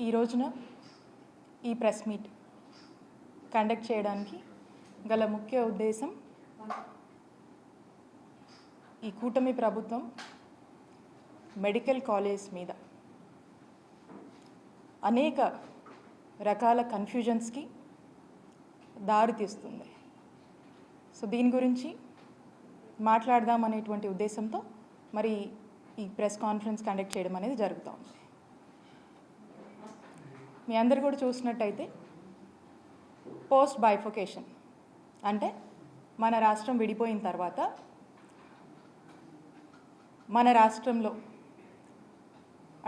ఈ రోజున ఈ ప్రెస్ మీట్ కండక్ట్ చేయడానికి గల ముఖ్య ఉద్దేశం ఈ కూటమి ప్రభుత్వం మెడికల్ కాలేజ్ మీద అనేక రకాల కన్ఫ్యూజన్స్కి దారితీస్తుంది. సో దీని గురించి మాట్లాడదాం అనేటువంటి ఉద్దేశంతో మరి ఈ ప్రెస్ కాన్ఫరెన్స్ కండక్ట్ చేయడం అనేది జరుగుతూ ఉంది. మీ అందరు కూడా చూసినట్టయితే పోస్ట్ బైఫోకేషన్ అంటే మన రాష్ట్రం విడిపోయిన తర్వాత మన రాష్ట్రంలో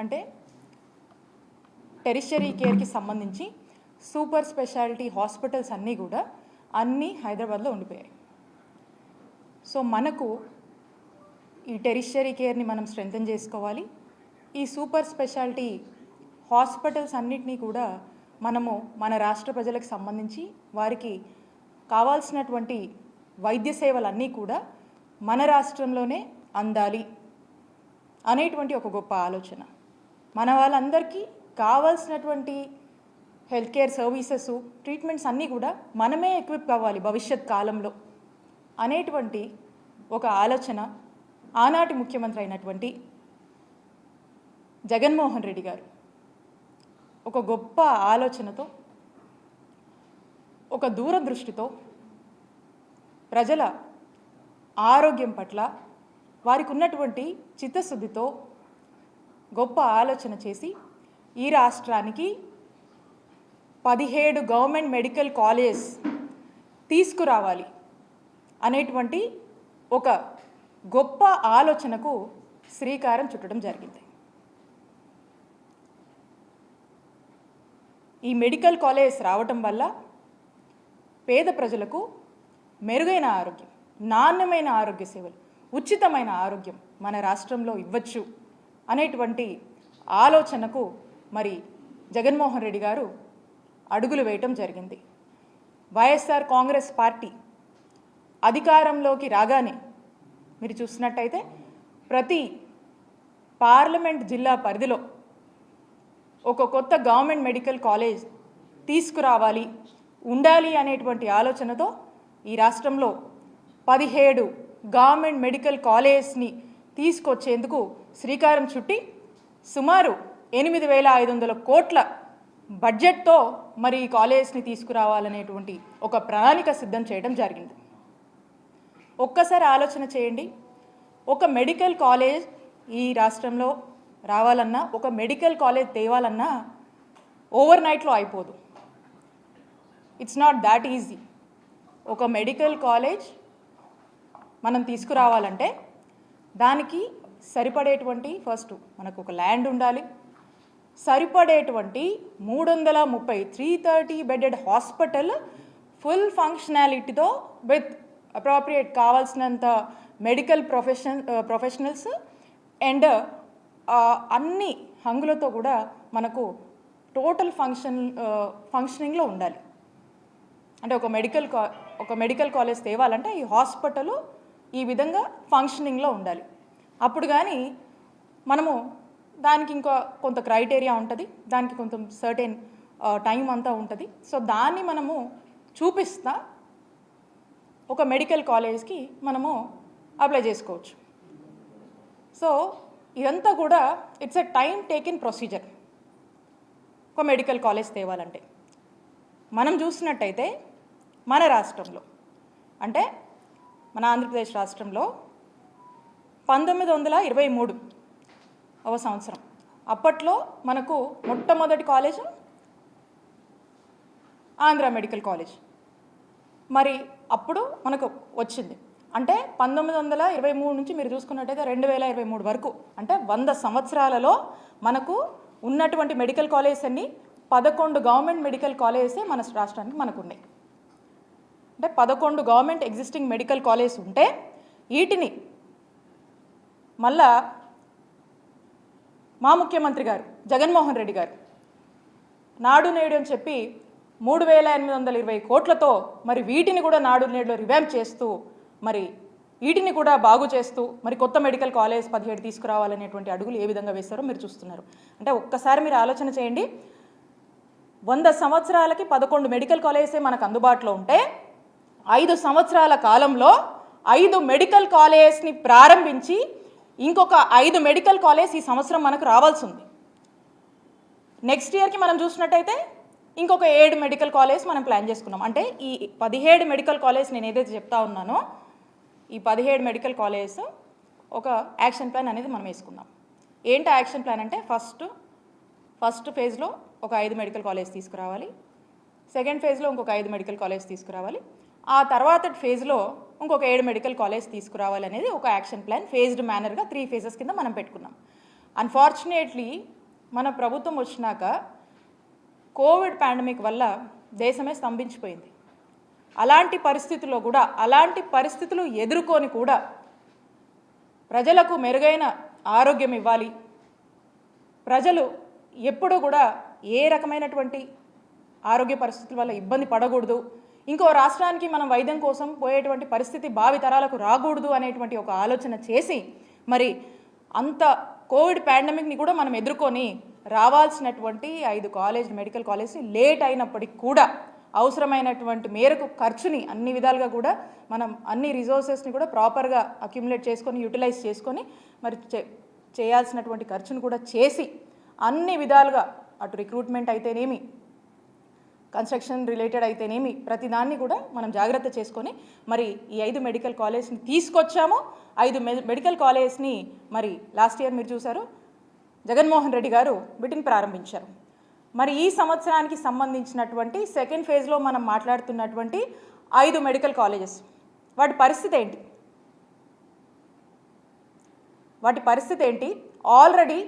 అంటే టెరిషరీ కేర్కి సంబంధించి సూపర్ స్పెషాలిటీ హాస్పిటల్స్ అన్నీ హైదరాబాద్లో ఉండిపోయాయి. సో మనకు ఈ టెరిషరీ కేర్ని మనం స్ట్రెంథెన్ చేసుకోవాలి. ఈ సూపర్ స్పెషాలిటీ హాస్పిటల్స్ అన్నిటినీ కూడా మనము మన రాష్ట్ర ప్రజలకు సంబంధించి వారికి కావాల్సినటువంటి వైద్య సేవలన్నీ కూడా మన రాష్ట్రంలోనే అందాలి అనేటువంటి ఒక గొప్ప ఆలోచన. మన వాళ్ళందరికీ కావాల్సినటువంటి హెల్త్ కేర్ సర్వీసెస్ ట్రీట్మెంట్స్ అన్నీ కూడా మనమే ఎక్విప్ అవ్వాలి భవిష్యత్ కాలంలో అనేటువంటి ఒక ఆలోచన ఆనాటి ముఖ్యమంత్రి అయినటువంటి జగన్మోహన్ రెడ్డి గారు ఒక గొప్ప ఆలోచనతో ఒక దూరదృష్టితో ప్రజల ఆరోగ్యం పట్ల వారికి ఉన్నటువంటి చిత్తశుద్ధితో గొప్ప ఆలోచన చేసి ఈ రాష్ట్రానికి 17 గవర్నమెంట్ మెడికల్ కాలేజ్ తీసుకురావాలి అనేటువంటి ఒక గొప్ప ఆలోచనకు శ్రీకారం చుట్టడం జరిగింది. ఈ మెడికల్ కాలేజ్ రావటం వల్ల పేద ప్రజలకు మెరుగైన ఆరోగ్యం, నాణ్యమైన ఆరోగ్య సేవలు, ఉచితమైన ఆరోగ్యం మన రాష్ట్రంలో ఇవ్వచ్చు అనేటువంటి ఆలోచనకు మరి జగన్మోహన్ రెడ్డి గారు అడుగులు వేయటం జరిగింది. వైఎస్ఆర్ కాంగ్రెస్ పార్టీ అధికారంలోకి రాగానే మీరు చూసినట్టయితే ప్రతి పార్లమెంట్ జిల్లా పరిధిలో ఒక కొత్త గవర్నమెంట్ మెడికల్ కాలేజ్ తీసుకురావాలి ఉండాలి అనేటువంటి ఆలోచనతో ఈ రాష్ట్రంలో 17 గవర్నమెంట్ మెడికల్ కాలేజ్ని తీసుకొచ్చేందుకు శ్రీకారం చుట్టి సుమారు 8,500 కోట్ల బడ్జెట్తో మరి ఈ కాలేజ్ని తీసుకురావాలనేటువంటి ఒక ప్రణాళిక సిద్ధం చేయడం జరిగింది. ఒక్కసారి ఆలోచన చేయండి, ఒక మెడికల్ కాలేజ్ ఈ రాష్ట్రంలో రావాలన్నా, ఒక మెడికల్ కాలేజ్ తేవాలన్నా ఓవర్ నైట్లో అయిపోదు. It's not that easy. ఒక మెడికల్ కాలేజ్ మనం తీసుకురావాలంటే దానికి సరిపడేటువంటి ఫస్ట్ మనకు ఒక ల్యాండ్ ఉండాలి, సరిపడేటువంటి 330 బెడెడ్ హాస్పిటల్ ఫుల్ ఫంక్షనాలిటీతో విత్ అప్రోప్రియేట్ కావాల్సినంత మెడికల్ ప్రొఫెషనల్స్ అండ్ అన్ని హంగులతో కూడా మనకు టోటల్ ఫంక్షనింగ్లో ఉండాలి. అంటే ఒక మెడికల్ కాలేజ్ తేవాలంటే ఈ హాస్పిటల్ ఈ విధంగా ఫంక్షనింగ్లో ఉండాలి. అప్పుడు కానీ మనము దానికి ఇంకా కొంత క్రైటీరియా ఉంటుంది, దానికి కొంత సర్టెన్ టైం అంతా ఉంటుంది. సో దాన్ని మనము చూపిస్తా ఒక మెడికల్ కాలేజ్కి మనము అప్లై చేసుకోవచ్చు. సో ఇదంతా కూడా it's a time taken procedure. ఒక మెడికల్ కాలేజ్ తేవాలంటే మనం చూసినట్టయితే మన రాష్ట్రంలో అంటే మన ఆంధ్రప్రదేశ్ రాష్ట్రంలో 1923 సంవత్సరం అప్పట్లో మనకు మొట్టమొదటి కాలేజ్ ఆంధ్ర మెడికల్ కాలేజ్ మరి అప్పుడు మనకు వచ్చింది. అంటే 1923 నుంచి మీరు చూసుకున్నట్టయితే 2023 వరకు అంటే 100 సంవత్సరాలలో మనకు ఉన్నటువంటి మెడికల్ కాలేజెస్ అన్ని 11 గవర్నమెంట్ మెడికల్ కాలేజెసే మన రాష్ట్రానికి మనకు ఉన్నాయి. అంటే 11 గవర్నమెంట్ ఎగ్జిస్టింగ్ మెడికల్ కాలేజ్ ఉంటే వీటిని మళ్ళా మా ముఖ్యమంత్రి గారు జగన్మోహన్ రెడ్డి గారు నాడు నేడు అని చెప్పి 3,820 కోట్లతో మరి వీటిని కూడా నాడు నేడులో రివాంప్ చేస్తూ మరి వీటిని కూడా బాగు చేస్తూ మరి కొత్త మెడికల్ కాలేజ్ 17 తీసుకురావాలనేటువంటి అడుగులు ఏ విధంగా వేస్తారో మీరు చూస్తున్నారు. అంటే ఒక్కసారి మీరు ఆలోచన చేయండి, 100 సంవత్సరాలకి 11 మెడికల్ కాలేజెసే మనకు అందుబాటులో ఉంటే 5 సంవత్సరాల కాలంలో 5 మెడికల్ కాలేజెస్ని ప్రారంభించి ఇంకొక 5 మెడికల్ కాలేజ్ ఈ సంవత్సరం మనకు రావాల్సి ఉంది. నెక్స్ట్ ఇయర్కి మనం చూసినట్టయితే ఇంకొక 7 మెడికల్ కాలేజ్ మనం ప్లాన్ చేసుకున్నాం. అంటే ఈ 17 మెడికల్ కాలేజ్ నేను ఏదైతే చెప్తా ఉన్నానో ఈ 17 మెడికల్ కాలేజెస్ ఒక యాక్షన్ ప్లాన్ అనేది మనం వేసుకున్నాం. ఏంటి యాక్షన్ ప్లాన్ అంటే ఫస్ట్ ఫేజ్లో ఒక 5 మెడికల్ కాలేజ్ తీసుకురావాలి, సెకండ్ ఫేజ్లో ఇంకొక 5 మెడికల్ కాలేజ్ తీసుకురావాలి, ఆ తర్వాత ఫేజ్లో ఇంకొక 7 మెడికల్ కాలేజ్ తీసుకురావాలి అనేది ఒక యాక్షన్ ప్లాన్ ఫేజ్డ్ మేనర్గా 3 ఫేజెస్ కింద మనం పెట్టుకున్నాం. అన్ఫార్చునేట్లీ మన ప్రభుత్వం వచ్చినాక కోవిడ్ పాండమిక్ వల్ల దేశమే స్తంభించిపోయింది. అలాంటి పరిస్థితులు ఎదుర్కొని కూడా ప్రజలకు మెరుగైన ఆరోగ్యం ఇవ్వాలి, ప్రజలు ఎప్పుడూ కూడా ఏ రకమైనటువంటి ఆరోగ్య పరిస్థితుల వల్ల ఇబ్బంది పడకూడదు, ఇంకో రాష్ట్రానికి మనం వైద్యం కోసం పోయేటువంటి పరిస్థితి భావితరాలకు రాకూడదు అనేటువంటి ఒక ఆలోచన చేసి మరి అంత కోవిడ్ పాండమిక్ని కూడా మనం ఎదుర్కొని రావాల్సినటువంటి 5 మెడికల్ కాలేజ్ లేట్ అయినప్పటికీ కూడా అవసరమైనటువంటి మేరకు ఖర్చుని అన్ని విధాలుగా కూడా మనం అన్ని రిసోర్సెస్ని కూడా ప్రాపర్గా అక్యుములేట్ చేసుకొని యూటిలైజ్ చేసుకొని మరి చేయాల్సినటువంటి ఖర్చును కూడా చేసి అన్ని విధాలుగా అటు రిక్రూట్మెంట్ అయితేనేమి కన్స్ట్రక్షన్ రిలేటెడ్ అయితేనేమి ప్రతిదాన్ని కూడా మనం జాగ్రత్త చేసుకొని మరి ఈ 5 మెడికల్ కాలేజ్ని తీసుకొచ్చాము. 5 మెడికల్ కాలేజ్ని మరి లాస్ట్ ఇయర్ మీరు చూసారు జగన్మోహన్ రెడ్డి గారు వీటిని ప్రారంభించారు. మరి ఈ సంవత్సరానికి సంబంధించినటువంటి సెకండ్ ఫేజ్లో మనం మాట్లాడుతున్నటువంటి 5 మెడికల్ కాలేజెస్ వాటి పరిస్థితి ఏంటి? ఆల్రెడీ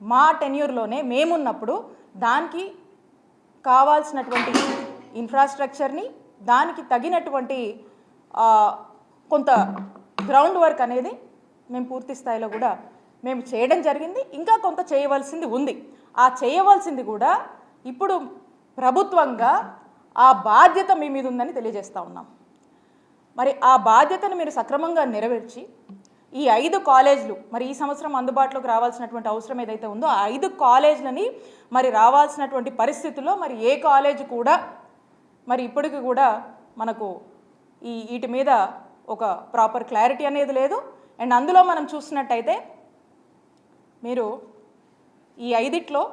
మా టెన్యూర్లోనే మేమున్నప్పుడు దానికి కావాల్సినటువంటి ఇన్ఫ్రాస్ట్రక్చర్ని దానికి తగినటువంటి కొంత గ్రౌండ్ వర్క్ అనేది మేము పూర్తి స్థాయిలో కూడా మేము చేయడం జరిగింది. ఇంకా కొంత చేయవలసింది ఉంది. ఆ చేయవలసింది కూడా ఇప్పుడు ప్రభుత్వంగా ఆ బాధ్యత మీ మీద ఉందని తెలియజేస్తూ ఉన్నాం. మరి ఆ బాధ్యతను మీరు సక్రమంగా నెరవేర్చి ఈ 5 కాలేజీలు మరి ఈ సంవత్సరం అందుబాటులోకి రావాల్సినటువంటి అవసరం ఏదైతే ఉందో ఆ 5 కాలేజీలని మరి రావాల్సినటువంటి పరిస్థితుల్లో మరి ఏ కాలేజ్ కూడా మరి ఇప్పటికి కూడా మనకు వీటి మీద ఒక ప్రాపర్ క్లారిటీ అనేది లేదు. అండ్ అందులో మనం చూసినట్టయితే మీరు ఈ 5లో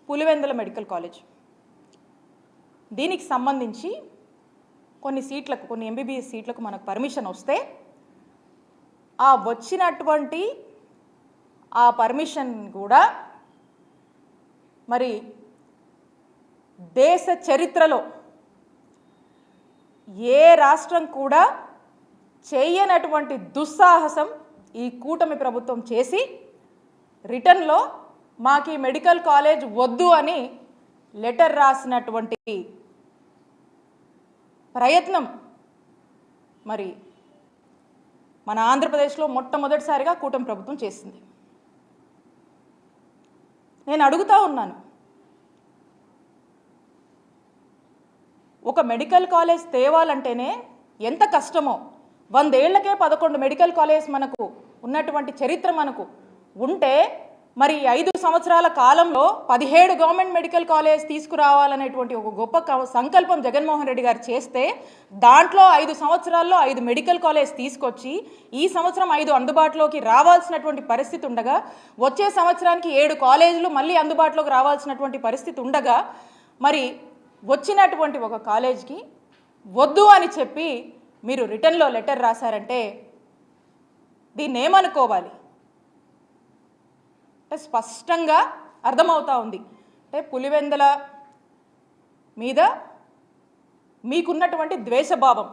పులివెందుల మెడికల్ కాలేజ్ దీనికి సంబంధించి కొన్ని ఎంబీబీఎస్ సీట్లకు మనకు పర్మిషన్ వస్తే ఆ వచ్చినటువంటి ఆ పర్మిషన్ కూడా మరి దేశ చరిత్రలో ఏ రాష్ట్రం కూడా చేయనటువంటి దుస్సాహసం ఈ కూటమి ప్రభుత్వం చేసి రిటర్న్లో మాకు ఈ మెడికల్ కాలేజ్ వద్దు అని లెటర్ రాసినటువంటి ప్రయత్నం మరి మన ఆంధ్రప్రదేశ్లో మొట్టమొదటిసారిగా కూటమి ప్రభుత్వం చేసింది. నేను అడుగుతా ఉన్నాను, ఒక మెడికల్ కాలేజ్ తేవాలంటేనే ఎంత కష్టమో 100 ఏళ్లకే 11 మెడికల్ కాలేజ్ మనకు ఉన్నటువంటి చరిత్ర మనకు ఉంటే మరి 5 సంవత్సరాల కాలంలో 17 గవర్నమెంట్ మెడికల్ కాలేజ్ తీసుకురావాలనేటువంటి ఒక గొప్ప సంకల్పం జగన్మోహన్ రెడ్డి గారు చేస్తే దాంట్లో 5 సంవత్సరాల్లో 5 మెడికల్ కాలేజ్ తీసుకొచ్చి ఈ సంవత్సరం 5 అందుబాటులోకి రావాల్సినటువంటి పరిస్థితి ఉండగా వచ్చే సంవత్సరానికి 7 కాలేజీలు మళ్ళీ అందుబాటులోకి రావాల్సినటువంటి పరిస్థితి ఉండగా మరి వచ్చినటువంటి ఒక కాలేజ్కి వద్దు అని చెప్పి మీరు రిటర్న్లో లెటర్ రాశారంటే దీన్ని ఏమనుకోవాలి? అంటే స్పష్టంగా అర్థమవుతా ఉంది. అంటే పులివెందుల మీద మీకున్నటువంటి ద్వేషభావం,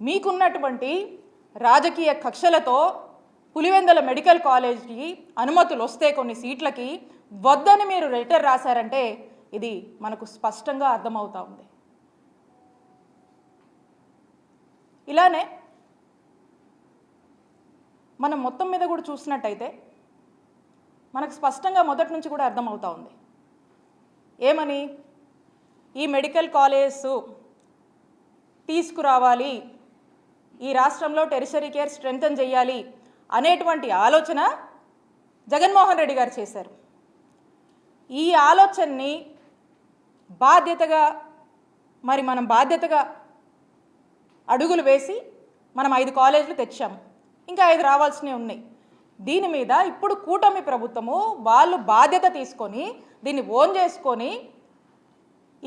మీకున్నటువంటి రాజకీయ కక్షలతో పులివెందుల మెడికల్ కాలేజ్కి అనుమతులు వస్తే కొన్ని సీట్లకి వద్దని మీరు లెటర్ రాశారంటే ఇది మనకు స్పష్టంగా అర్థమవుతా ఉంది. ఇలానే మనం మొత్తం మీద కూడా చూసినట్టయితే మనకు స్పష్టంగా మొదటి నుంచి కూడా అర్థమవుతా ఉంది. ఏమని? ఈ మెడికల్ కాలేజ్ తీసుకురావాలి, ఈ రాష్ట్రంలో టెరిషరీ కేర్ స్ట్రెంథన్ చేయాలి అనేటువంటి ఆలోచన జగన్మోహన్ రెడ్డి గారు చేశారు. ఈ ఆలోచనని బాధ్యతగా మనం బాధ్యతగా అడుగులు వేసి మనం 5 కాలేజీలు తెచ్చాము, ఇంకా 5 రావాల్సినవి ఉన్నాయి. దీని మీద ఇప్పుడు కూటమి ప్రభుత్వము వాళ్ళు బాధ్యత తీసుకొని దీన్ని ఓన్ చేసుకొని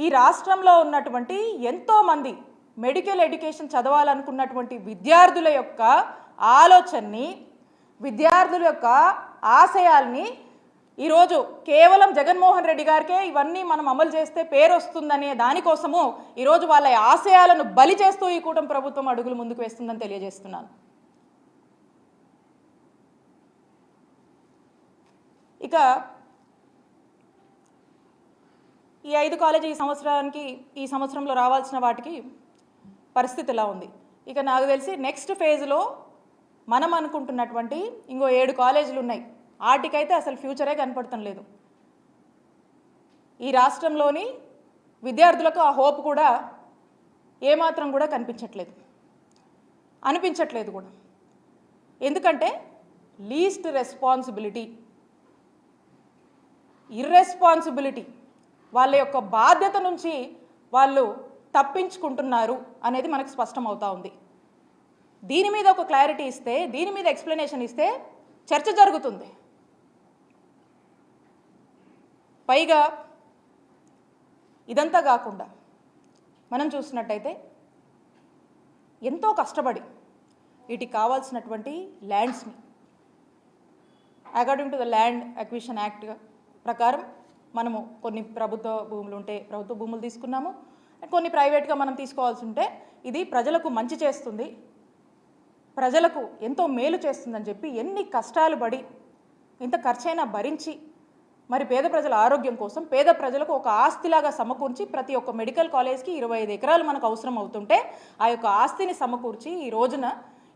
ఈ రాష్ట్రంలో ఉన్నటువంటి ఎంతోమంది మెడికల్ ఎడ్యుకేషన్ చదవాలనుకున్నటువంటి విద్యార్థుల యొక్క ఆలోచనని, విద్యార్థుల యొక్క ఆశయాల్ని ఈరోజు కేవలం జగన్మోహన్ రెడ్డి గారికే ఇవన్నీ మనం అమలు చేస్తే పేరు వస్తుందనే దానికోసము ఈరోజు వాళ్ళ ఆశయాలను బలి చేస్తూ ఈ కూటమి ప్రభుత్వం అడుగులు ముందుకు వేస్తుందని తెలియజేస్తున్నాను. ఇక ఈ 5 కాలేజీ ఈ సంవత్సరంలో రావాల్సిన వాటికి పరిస్థితి ఎలా ఉంది? ఇక నాకు తెలిసి నెక్స్ట్ ఫేజ్లో మనం అనుకుంటున్నటువంటి ఇంకో 7 కాలేజీలు ఉన్నాయి. వాటికైతే అసలు ఫ్యూచరే కనపడటం లేదు. ఈ రాష్ట్రంలోని విద్యార్థులకు ఆ హోప్ కూడా ఏమాత్రం కూడా అనిపించట్లేదు కూడా. ఎందుకంటే లీస్ట్ రెస్పాన్సిబిలిటీ, ఇర్రెస్పాన్సిబిలిటీ, వాళ్ళ యొక్క బాధ్యత నుంచి వాళ్ళు తప్పించుకుంటున్నారు అనేది మనకు స్పష్టమవుతా ఉంది. దీని మీద ఒక క్లారిటీ ఇస్తే, దీని మీద ఎక్స్ప్లెనేషన్ ఇస్తే చర్చ జరుగుతుంది. పైగా ఇదంతా కాకుండా మనం చూసినట్టయితే ఎంతో కష్టపడి వీటికి కావాల్సినటువంటి ల్యాండ్స్ని according to the land acquisition act ప్రకారం మనము కొన్ని ప్రభుత్వ భూములు ఉంటే ప్రభుత్వ భూములు తీసుకున్నాము, కొన్ని ప్రైవేట్గా మనం తీసుకోవాల్సి ఉంటే ఇది ప్రజలకు మంచి చేస్తుంది, ప్రజలకు ఎంతో మేలు చేస్తుందని చెప్పి ఎన్ని కష్టాలు పడి ఇంత ఖర్చైనా భరించి మరి పేద ప్రజల ఆరోగ్యం కోసం పేద ప్రజలకు ఒక ఆస్తిలాగా సమకూర్చి ప్రతి ఒక్క మెడికల్ కాలేజ్కి 25 ఎకరాలు మనకు అవసరం అవుతుంటే ఆ యొక్క ఆస్తిని సమకూర్చి ఈ రోజున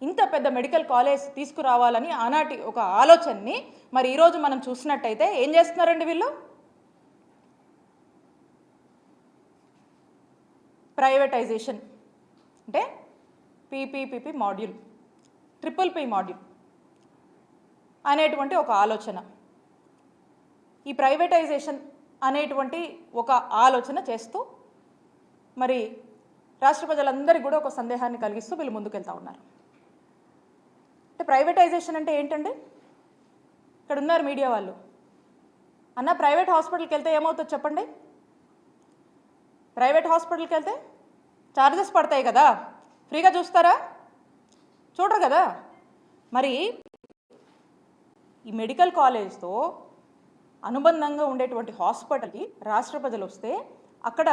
ఇంత పెద్ద మెడికల్ కాలేజ్ తీసుకురావాలని ఆనాటి ఒక ఆలోచనని మరి ఈరోజు మనం చూసినట్టయితే ఏం చేస్తున్నారండి వీళ్ళు? ప్రైవేటైజేషన్ అంటే PPP module, triple P module అనేటువంటి ఒక ఆలోచన, ఈ ప్రైవేటైజేషన్ అనేటువంటి ఒక ఆలోచన చేస్తూ మరి రాష్ట్ర ప్రజలందరికీ కూడా ఒక సందేహాన్ని కలిగిస్తూ వీళ్ళు ముందుకెళ్తా ఉన్నారు. అంటే ప్రైవేటైజేషన్ అంటే ఏంటండి? ఇక్కడ ఉన్నారు మీడియా వాళ్ళు, అన్న ప్రైవేట్ హాస్పిటల్కి వెళ్తే ఏమవుతుందో చెప్పండి. ప్రైవేట్ హాస్పిటల్కి వెళ్తే ఛార్జెస్ పడతాయి కదా, ఫ్రీగా చూస్తారా? చూడరు కదా. మరి ఈ మెడికల్ కాలేజ్తో అనుబంధంగా ఉండేటువంటి హాస్పిటల్కి రాష్ట్ర ప్రజలు వస్తే అక్కడ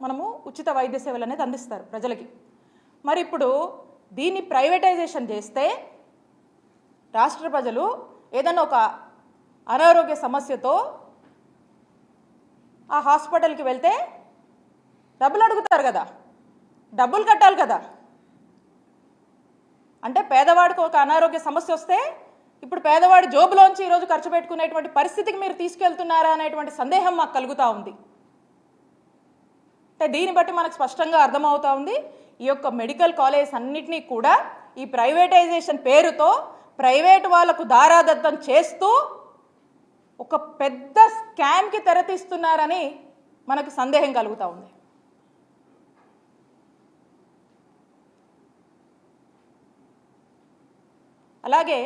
మనము ఉచిత వైద్య సేవలు అనేది అందిస్తారు ప్రజలకి. మరి ఇప్పుడు దీన్ని ప్రైవేటైజేషన్ చేస్తే రాష్ట్ర ప్రజలు ఏదైనా ఒక అనారోగ్య సమస్యతో ఆ హాస్పిటల్కి వెళ్తే డబ్బులు అడుగుతారు కదా, డబ్బులు కట్టాలి కదా. అంటే పేదవాడికి ఒక అనారోగ్య సమస్య వస్తే ఇప్పుడు పేదవాడి జోబులోంచి ఈరోజు ఖర్చు పెట్టుకునేటువంటి పరిస్థితికి మీరు తీసుకెళ్తున్నారా అనేటువంటి సందేహం మాకు కలుగుతూ ఉంది. అంటే దీన్ని బట్టి మనకు స్పష్టంగా అర్థమవుతా ఉంది ఈ యొక్క మెడికల్ కాలేజ్ అన్నిటినీ కూడా ఈ ప్రైవేటైజేషన్ పేరుతో ప్రైవేట్ వాళ్లకు దారాదత్తం చేస్తూ ఒక పెద్ద స్కామ్కి తెరతీస్తున్నారని మనకు సందేహం కలుగుతూ ఉంది. అలాగే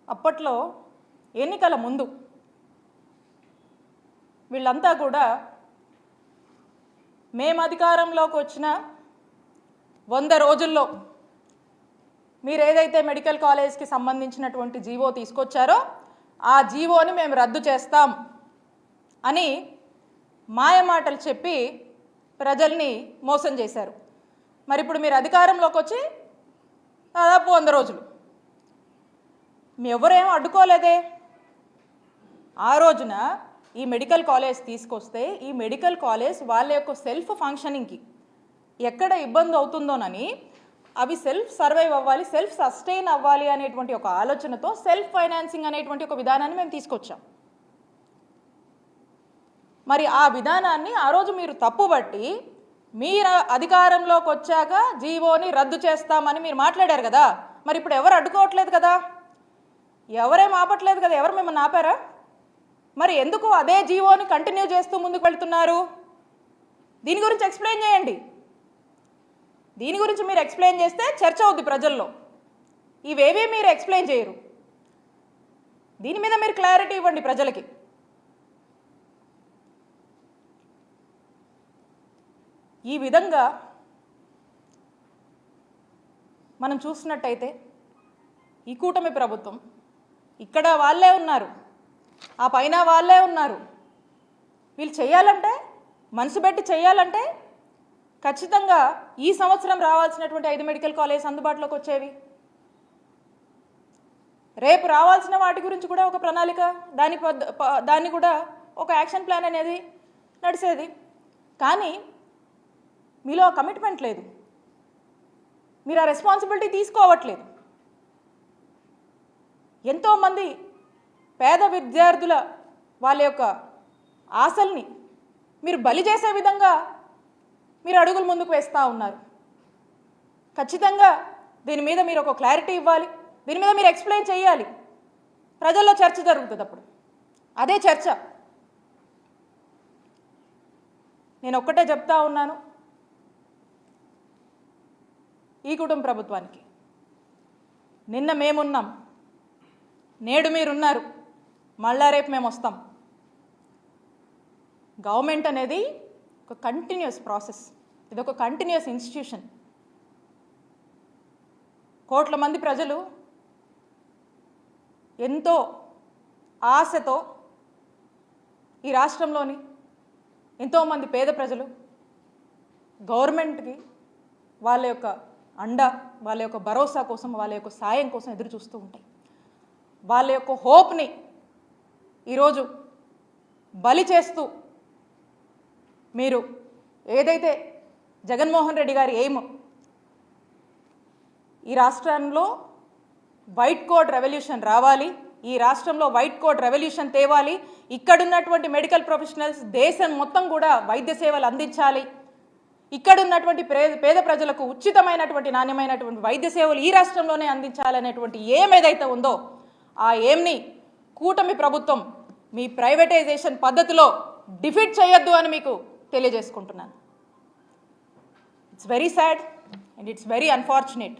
అప్పట్లో ఎన్నికల ముందు వీళ్ళంతా కూడా మేము అధికారంలోకి వచ్చిన 100 రోజుల్లో మీరు ఏదైతే మెడికల్ కాలేజ్కి సంబంధించినటువంటి జీవో తీసుకొచ్చారో ఆ జీవోని మేము రద్దు చేస్తాం అని మాయమాటలు చెప్పి ప్రజల్ని మోసం చేశారు. మరి ఇప్పుడు మీరు అధికారంలోకి వచ్చి దాదాపు 100 రోజులు మీ ఎవరేం అడ్డుకోలేదే. ఆ రోజున ఈ మెడికల్ కాలేజ్ తీసుకొస్తే ఈ మెడికల్ కాలేజ్ వాళ్ళ యొక్క సెల్ఫ్ ఫంక్షనింగ్కి ఎక్కడ ఇబ్బంది అవుతుందోనని అవి సెల్ఫ్ సర్వైవ్ అవ్వాలి, సెల్ఫ్ సస్టైన్ అవ్వాలి అనేటువంటి ఒక ఆలోచనతో సెల్ఫ్ ఫైనాన్సింగ్ అనేటువంటి ఒక విధానాన్ని మేము తీసుకొచ్చాం. మరి ఆ విధానాన్ని ఆ రోజు మీరు తప్పుబట్టి మీరు అధికారంలోకి వచ్చాక జీవోని రద్దు చేస్తామని మీరు మాట్లాడారు కదా. మరి ఇప్పుడు ఎవరు అడ్డుకోవట్లేదు కదా. ఎవరేం ఆపట్లేదు కదా, ఎవరు మిమ్మల్ని ఆపారా? మరి ఎందుకు అదే జీవోని కంటిన్యూ చేస్తూ ముందుకు వెళ్తున్నారు? దీని గురించి ఎక్స్ప్లెయిన్ చేయండి. దీని గురించి మీరు ఎక్స్ప్లెయిన్ చేస్తే చర్చ అవుద్ది ప్రజల్లో. ఇవేవీ మీరు ఎక్స్ప్లెయిన్ చేయరు. దీని మీద మీరు క్లారిటీ ఇవ్వండి ప్రజలకి. ఈ విధంగా మనం చూసినట్టయితే ఈ కూటమి ప్రభుత్వం ఇక్కడ వాళ్ళే ఉన్నారు, ఆ పైన వాళ్ళే ఉన్నారు. వీళ్ళు చేయాలంటే, మనసు పెట్టి చేయాలంటే ఖచ్చితంగా ఈ సంవత్సరం రావాల్సినటువంటి 5 మెడికల్ కాలేజ్ అందుబాటులోకి వచ్చేవి. రేపు రావాల్సిన వాటి గురించి కూడా ఒక ప్రణాళిక, దాన్ని కూడా ఒక యాక్షన్ ప్లాన్ అనేది నడిచేది. కానీ మీలో ఆ కమిట్మెంట్ లేదు, మీరు ఆ రెస్పాన్సిబిలిటీ తీసుకోవట్లేదు. ఎంతోమంది పేద విద్యార్థుల వాళ్ళ యొక్క ఆశల్ని మీరు బలి చేసే విధంగా మీరు అడుగులు ముందుకు వేస్తూ ఉన్నారు. ఖచ్చితంగా దీని మీద మీరు ఒక క్లారిటీ ఇవ్వాలి, దీని మీద మీరు ఎక్స్ప్లెయిన్ చేయాలి. ప్రజల్లో చర్చ జరుగుతుంది, అప్పుడు అదే చర్చ. నేను ఒక్కటే చెప్తా ఉన్నాను ఈ కుటుంబ ప్రభుత్వానికి, నిన్న మేమున్నాం, నేడు మీరున్నారు, మళ్ళా రేపు మేము వస్తాం. గవర్నమెంట్ అనేది ఒక కంటిన్యూస్ ప్రాసెస్, ఇది ఒక కంటిన్యూస్ ఇన్స్టిట్యూషన్. కోట్ల మంది ప్రజలు ఎంతో ఆశతో ఈ రాష్ట్రంలోని ఎంతోమంది పేద ప్రజలు గవర్నమెంట్కి వాళ్ళ యొక్క అండ, వాళ్ళ యొక్క భరోసా కోసం, వాళ్ళ యొక్క సాయం కోసం ఎదురు చూస్తూ ఉంటాయి. వాళ్ళ యొక్క హోప్ని ఈరోజు బలి చేస్తూ మీరు ఏదైతే జగన్మోహన్ రెడ్డి గారి ఎయిమ్ ఈ రాష్ట్రంలో వైట్ కోట్ రెవల్యూషన్ రావాలి, ఈ రాష్ట్రంలో వైట్ కోట్ రెవల్యూషన్ తేవాలి, ఇక్కడున్నటువంటి మెడికల్ ప్రొఫెషనల్స్ దేశం మొత్తం కూడా వైద్య సేవలు అందించాలి, ఇక్కడున్నటువంటి పేద ప్రజలకు ఉచితమైనటువంటి నాణ్యమైనటువంటి వైద్య సేవలు ఈ రాష్ట్రంలోనే అందించాలనేటువంటి ఏం ఏదైతే ఉందో ఆ ఏమ్ని కూటమి ప్రభుత్వం మీ ప్రైవేటైజేషన్ పద్ధతిలో డిఫీట్ చేయొద్దు అని మీకు తెలియజేసుకుంటున్నాను. It's very sad and it's very unfortunate.